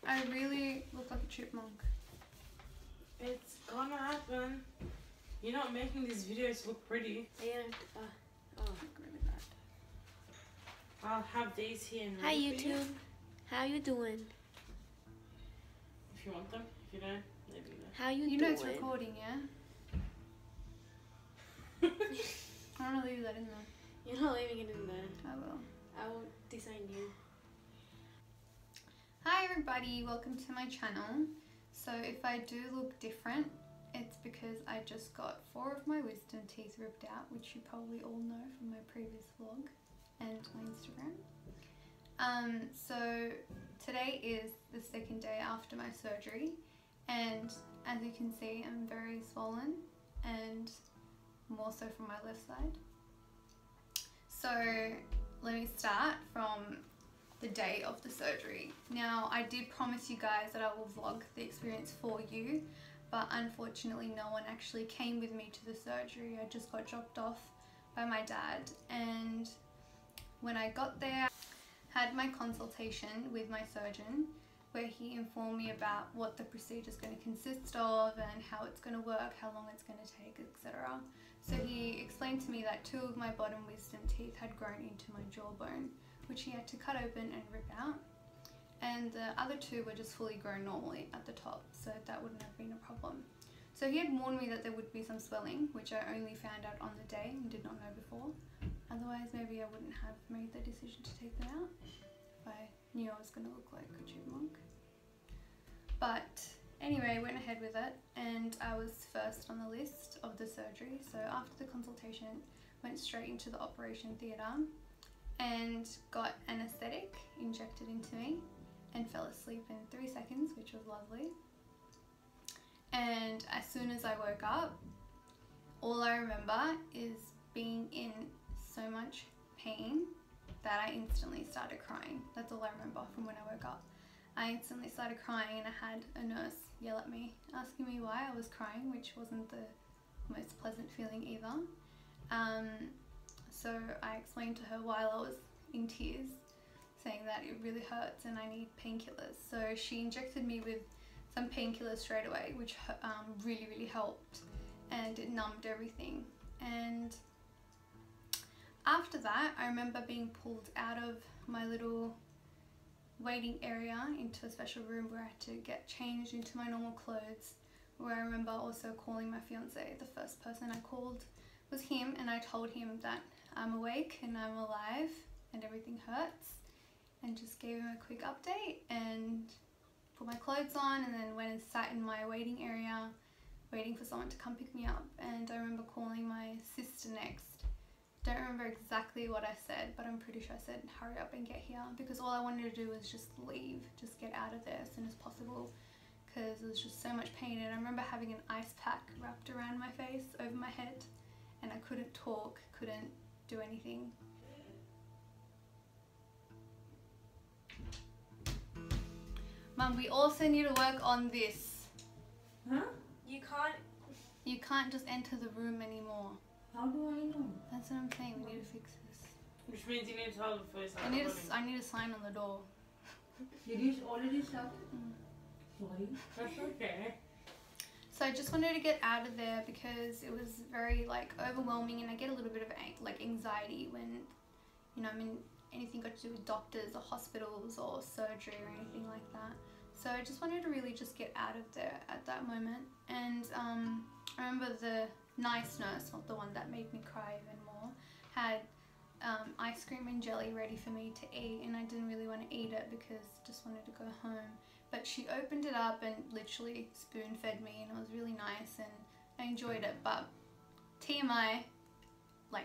I really look like a chipmunk. It's gonna happen. You're not making these videos look pretty. Really bad. I'll have these here. And Hi ready for you. YouTube, how you doing? If you want them, if you don't, maybe you How you You doing? know it's recording, yeah? I don't know leave that in there. You're not leaving it in there. I will. I will design you. Hi everybody, welcome to my channel. So if I do look different, it's because I just got 4 of my wisdom teeth ripped out, which you probably all know from my previous vlog and my Instagram. So today is the second day after my surgery, and as you can see I'm very swollen, and more so from my left side. So let me start from the day of the surgery. Now I did promise you guys that I will vlog the experience for you, but unfortunately no one actually came with me to the surgery. I just got dropped off by my dad, and when I got there I had my consultation with my surgeon where he informed me about what the procedure is going to consist of and how it's going to work, how long it's going to take, etc. So he explained to me that 2 of my bottom wisdom teeth had grown into my jawbone, which he had to cut open and rip out, and the other 2 were just fully grown normally at the top, so that wouldn't have been a problem. So he had warned me that there would be some swelling, which I only found out on the day and did not know before. Otherwise maybe I wouldn't have made the decision to take them out if I knew I was going to look like a chipmunk. But anyway, I went ahead with it, and I was first on the list of the surgery. So after the consultation, went straight into the operation theatre and got anaesthetic injected into me and fell asleep in 3 seconds, which was lovely. And as soon as I woke up, all I remember is being in so much pain that I instantly started crying. That's all I remember from when I woke up. I instantly started crying, and I had a nurse yell at me asking me why I was crying, which wasn't the most pleasant feeling either. So I explained to her while I was in tears, saying that it really hurts and I need painkillers. So she injected me with some painkillers straight away, which really helped, and it numbed everything. And after that, I remember being pulled out of my little waiting area into a special room where I had to get changed into my normal clothes, where I remember also calling my fiance. The first person I called was him, and I told him that I'm awake and I'm alive and everything hurts, and just gave him a quick update and put my clothes on, and then went and sat in my waiting area waiting for someone to come pick me up. And I remember calling my sister next. Don't remember exactly what I said, but I'm pretty sure I said hurry up and get here, because all I wanted to do was just leave, just get out of there as soon as possible, because there was just so much pain. And I remember having an ice pack wrapped around my face, over my head, and I couldn't talk, couldn't do anything. Mum, we also need to work on this. Huh? You can't just enter the room anymore. How do I know? That's what I'm saying, we need to fix this. Which means you need to hold it first. I need a sign on the door. Did you already start? Sorry. That's okay. So I just wanted to get out of there because it was very overwhelming, and I get a little bit of anxiety when, you know, I'm in anything got to do with doctors or hospitals or surgery or anything like that. So I just wanted to really just get out of there at that moment. And I remember the nice nurse, not the one that made me cry even more, had ice cream and jelly ready for me to eat, and I didn't really want to eat it because I just wanted to go home. But she opened it up and literally spoon fed me, and it was really nice and I enjoyed it. But TMI,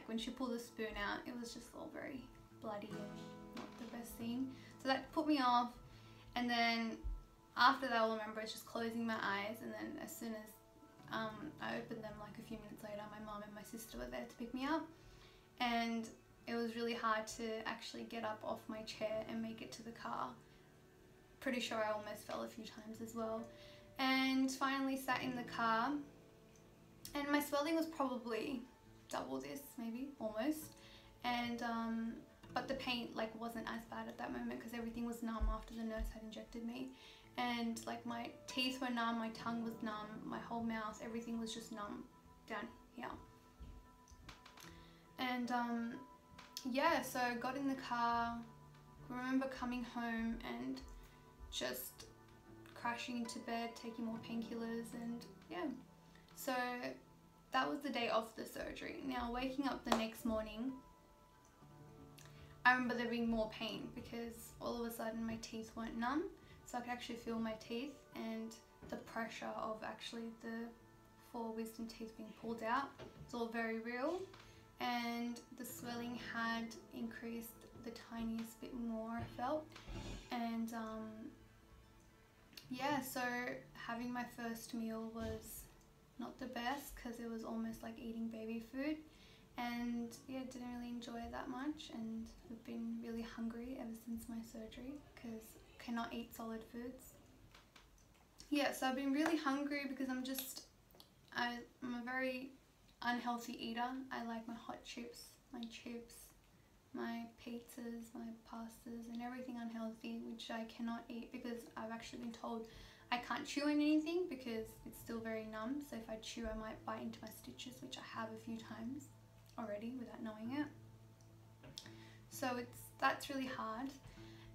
when she pulled the spoon out, it was just all very bloody and not the best scene. So that put me off, and then after that all I remember is just closing my eyes, and then as soon as I opened them a few minutes later, my mum and my sister were there to pick me up, and it was really hard to actually get up off my chair and make it to the car. Pretty sure I almost fell a few times as well. And finally sat in the car, and my swelling was probably double this, maybe, almost. And but the pain wasn't as bad at that moment because everything was numb after the nurse had injected me. and like my teeth were numb, my tongue was numb, my whole mouth, everything was just numb down here. And yeah, so I got in the car, remember coming home and just crashing into bed, taking more painkillers, and yeah. So that was the day of the surgery. Now waking up the next morning, I remember there being more pain because all of a sudden my teeth weren't numb, so I could actually feel my teeth, and the pressure of actually the 4 wisdom teeth being pulled out. It's all very real, and the swelling had increased the tiniest bit more, I felt. And yeah, so having my first meal was not the best because it was almost like eating baby food, and yeah, didn't really enjoy it that much, and I've been really hungry ever since my surgery because I cannot eat solid foods. Yeah, so I've been really hungry because I'm a very unhealthy eater. I like my hot chips, my pizzas, my pastas, and everything unhealthy, which I cannot eat because I've actually been told I can't chew on anything because it's still very numb. So if I chew, I might bite into my stitches, which I have a few times already without knowing it. So that's really hard.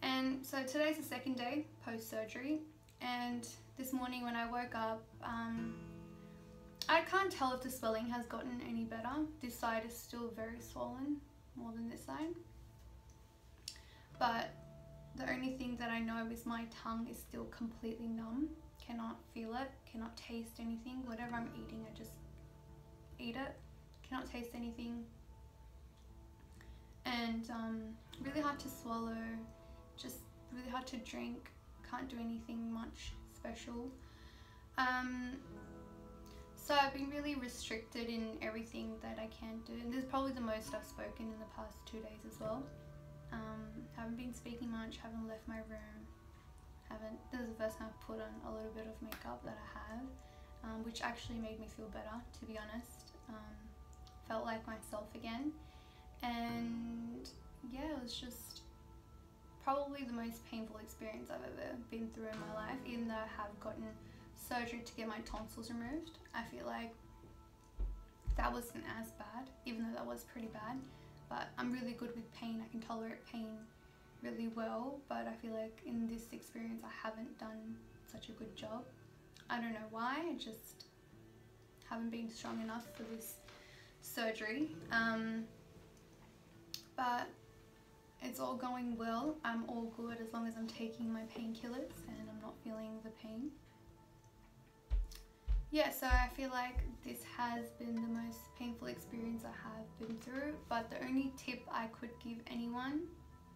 And so today's the second day post-surgery, and this morning when I woke up, I can't tell if the swelling has gotten any better. This side is still very swollen, more than this side. But the only thing that I know is my tongue is still completely numb. Cannot feel it, cannot taste anything. Whatever I'm eating, I just eat it. Cannot taste anything. And really hard to swallow, just really hard to drink. Can't do anything much special. So I've been really restricted in everything that I can do, and this is probably the most I've spoken in the past 2 days as well. Haven't been speaking much, haven't left my room, this is the first time I've put on a little bit of makeup that I have, which actually made me feel better, to be honest. Felt like myself again, and yeah, it was just probably the most painful experience I've ever been through in my life. Even though I have gotten surgery to get my tonsils removed, I feel like that wasn't as bad, even though that was pretty bad. But I'm really good with pain, I can tolerate pain really well, but I feel like in this experience I haven't done such a good job. I don't know why, I just haven't been strong enough for this surgery. But it's all going well, I'm all good as long as I'm taking my painkillers and I'm not feeling the pain. Yeah, so I feel like this has been the most painful experience I have been through, but the only tip I could give anyone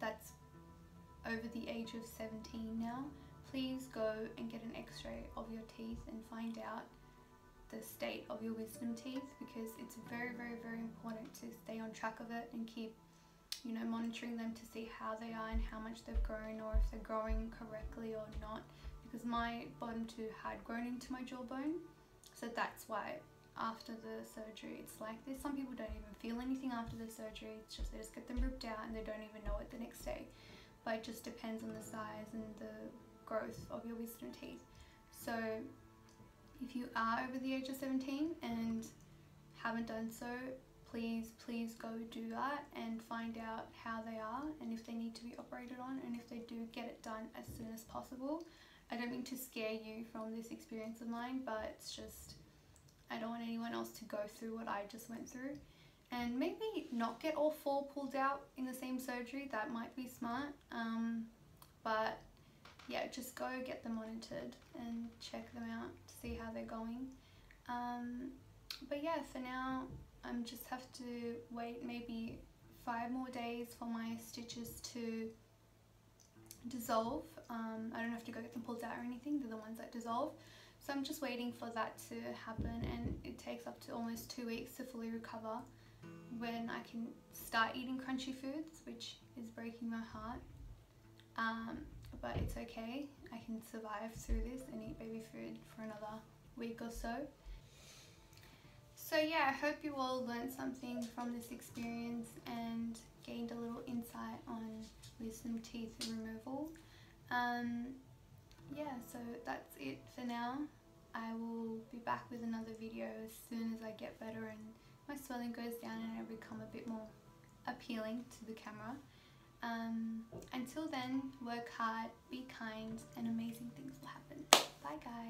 that's over the age of 17 now, please go and get an x-ray of your teeth and find out the state of your wisdom teeth, because it's very, very, very important to stay on track of it and keep, you know, monitoring them to see how they are and how much they've grown, or if they're growing correctly or not, because my bottom two had grown into my jawbone. So that's why after the surgery it's like this. Some people don't even feel anything after the surgery, it's just they just get them ripped out and they don't even know it the next day. But it just depends on the size and the growth of your wisdom teeth. So if you are over the age of 17 and haven't done so, please go do that and find out how they are and if they need to be operated on, and if they do, get it done as soon as possible. I don't mean to scare you from this experience of mine, but it's just, I don't want anyone else to go through what I just went through. And maybe not get all 4 pulled out in the same surgery, that might be smart. But yeah, just go get them monitored and check them out to see how they're going. But yeah, for now, I just have to wait maybe 5 more days for my stitches to dissolve. I don't have to go get them pulled out or anything, they're the ones that dissolve. So I'm just waiting for that to happen, and it takes up to almost 2 weeks to fully recover when I can start eating crunchy foods, which is breaking my heart. But it's okay, I can survive through this and eat baby food for another week or so. So yeah, I hope you all learned something from this experience and gained a little insight on wisdom teeth removal. yeah, so that's it for now. I will be back with another video as soon as I get better and my swelling goes down and I become a bit more appealing to the camera. Until then, work hard, be kind, and amazing things will happen. Bye guys.